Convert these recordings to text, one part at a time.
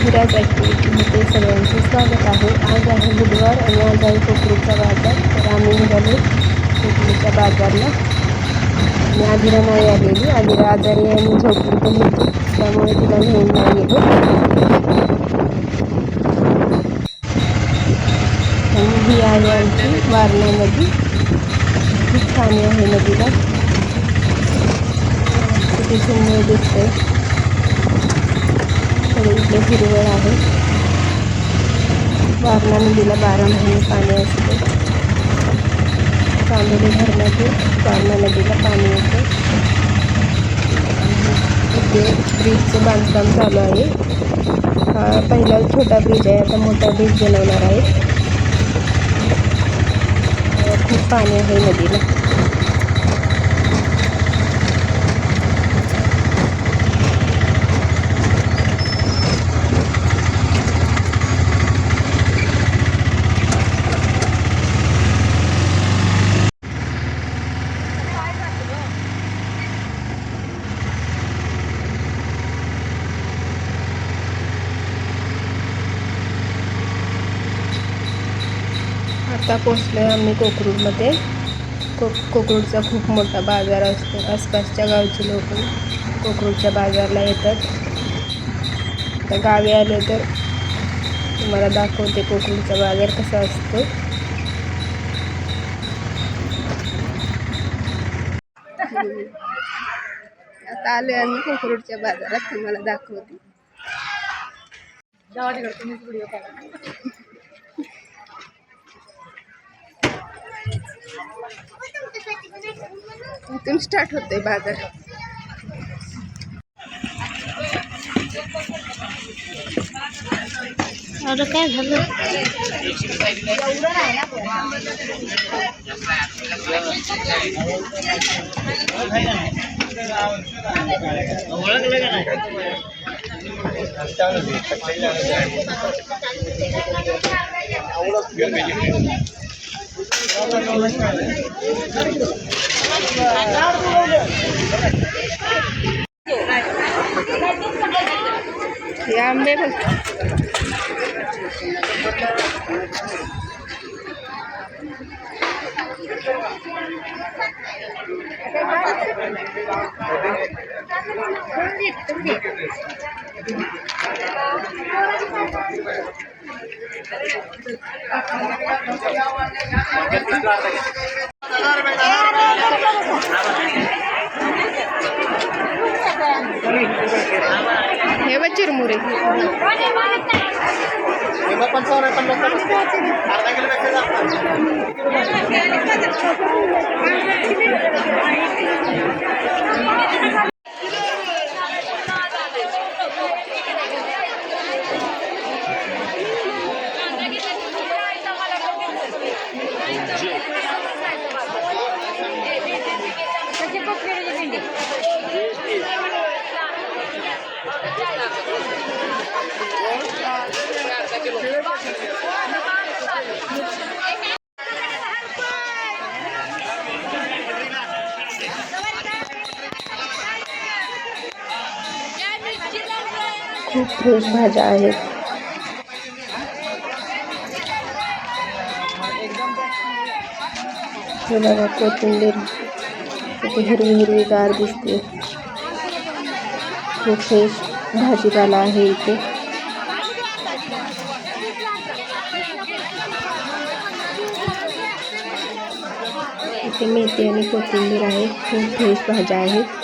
विराज ॲक्टिव्हिटीमध्ये सगळ्यांचे स्वागत आहे. आज आहे बुधवार आणि आज आहे कोकरूचा बाजार. तर आम्ही निघालो कोकरूच्या बाजारला आणि आधिरा नाही आलेली. आधिरा आजारी आणि झोपली पण होती, त्यामुळे तिला घेऊन नाही गेलो. आणि ही आहे आमची वारणा नदी. खूप छान आहे नदीला, किती सुंदर दिसते. सगळीकडे हिरवळ आहे. वारणा नदीला 12 महिने पाणी असते. चांदोली धरणातून वारणा नदीला पाणी येते. इथे ब्रिजचं बांधकाम चालू आहे. हा पहिला छोटा ब्रिज आहे, आता मोठा ब्रिज बनवणार आहे. खूप पाणी आहे नदीला. आता पोचलो आहे आम्ही कोकरूडमध्ये. कोकरूडचा खूप मोठा बाजार असतो. आसपासच्या गावचे लोक कोकरूडच्या बाजारला येतात. आता गावी आले तर तुम्हाला दाखवते कोकरूडचा बाजार कसा असतो. आता आले आम्ही कोकरूडच्या बाजारात, तुम्हाला दाखवते. इथून स्टार्ट होते बाजार. अरे काय झालं? हे आंबे बघ. हे बघ चिरमुरे. खूप फ्रेश भाज्या आहेत. हे बघा कोथिंबीर किती हिरवी हिरवीगार दिसते. खूप फ्रेश भाजीपाला आहे इथे. इथे मेथी आणि कोथिंबीर आहे. खूप फ्रेश भाज्या आहेत.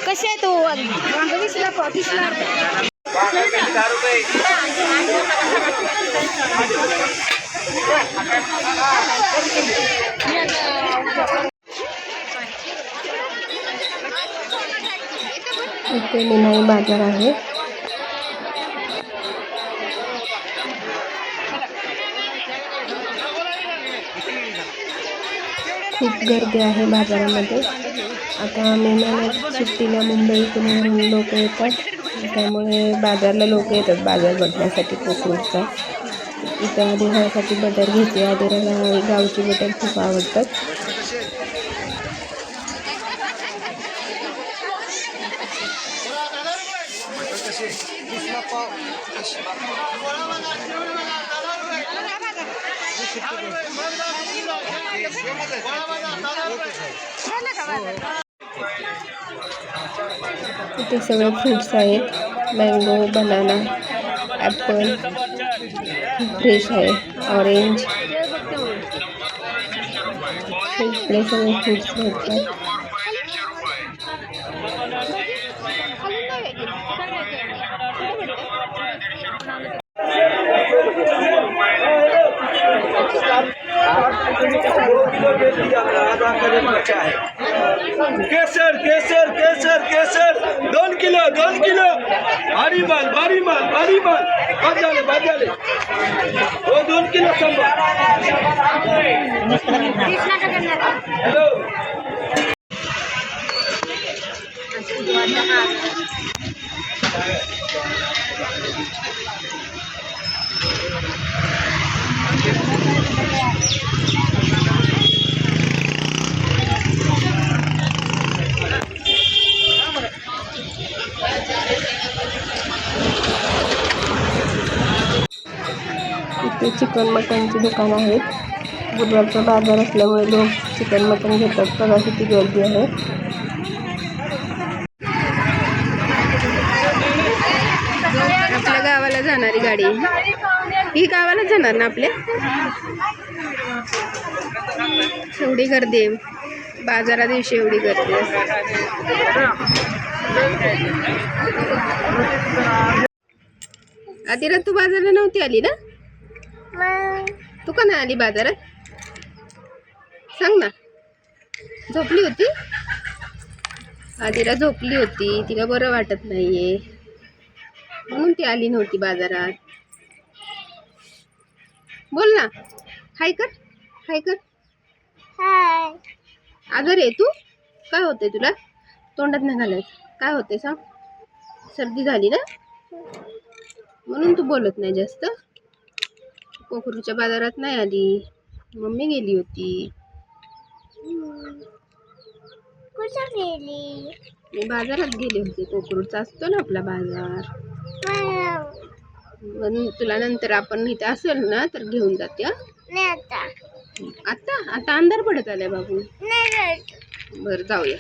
कसे आहे तो? 20ला 30ला. इथे निनाई बाजार आहे. खूप गर्दी आहे बाजारामध्ये. आता मे महिन्यात सुट्टीला मुंबई पुण्यावरून लोक येतात, त्यामुळे बाजारला लोक येतात बाजार बघण्यासाठी कोकरूडचा. इथं आदिरासाठी बटर घेते. आदिराला गावची बटर खूप आवडतात. इथे सगळे फ्रूट्स आहेत. मँगो, बनाना, ॲपल फ्रेश आहे. ऑरेंज, इकडे सगळे फ्रूट्स भेटतात. केसर केसर केसर केसर 2 किलो भारी माल बाद झाले हो 2 किलो हॅलो. इथे चिकन मटनची दुकान आहेत. बुधवारचा बाजार असल्यामुळे लोक चिकन मटन घेतात. बघा किती गर्दी आहे. आपल्या गावाला जाणारी गाडी ही गावाला जाणार ना आपल्या. एवढी गर्दी आहे बाजारा दिवशी, एवढी गर्दी आहे. आदिरा तू बाजारला नव्हती आली ना? तू का नाही आली बाजारात? सांग ना. झोपली होती आदिरा, झोपली होती. तिला बरं वाटत नाहीये म्हणून ती आली नव्हती बाजारात. बोल ना. हाय कर, हाय कर. हाय. आजार आहे तू? काय होतंय तुला? तोंडात नाही घालायचं. काय होतंय सांग? सर्दी झाली ना म्हणून तू बोलत नाही जास्त. कोकरूच्या बाजारात नाही आली, मम्मी गेली होती. कुठे गेली? मी बाजारात गेले होते. कोकरूचा असतो ना आपला बाजार, म्हणून तुला नंतर आपण इथे असेल ना तर घेऊन जाते. आता आता अंधार पडत आलाय बाबू. बर जाऊया.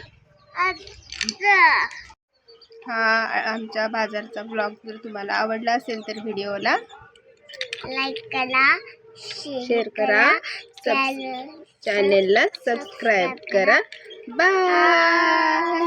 हा आमच्या बाजारचा ब्लॉग जर तुम्हाला आवडला असेल तर व्हिडिओला लाईक करा, शेअर करा, चॅनेलला सबस्क्राईब करा. बाय.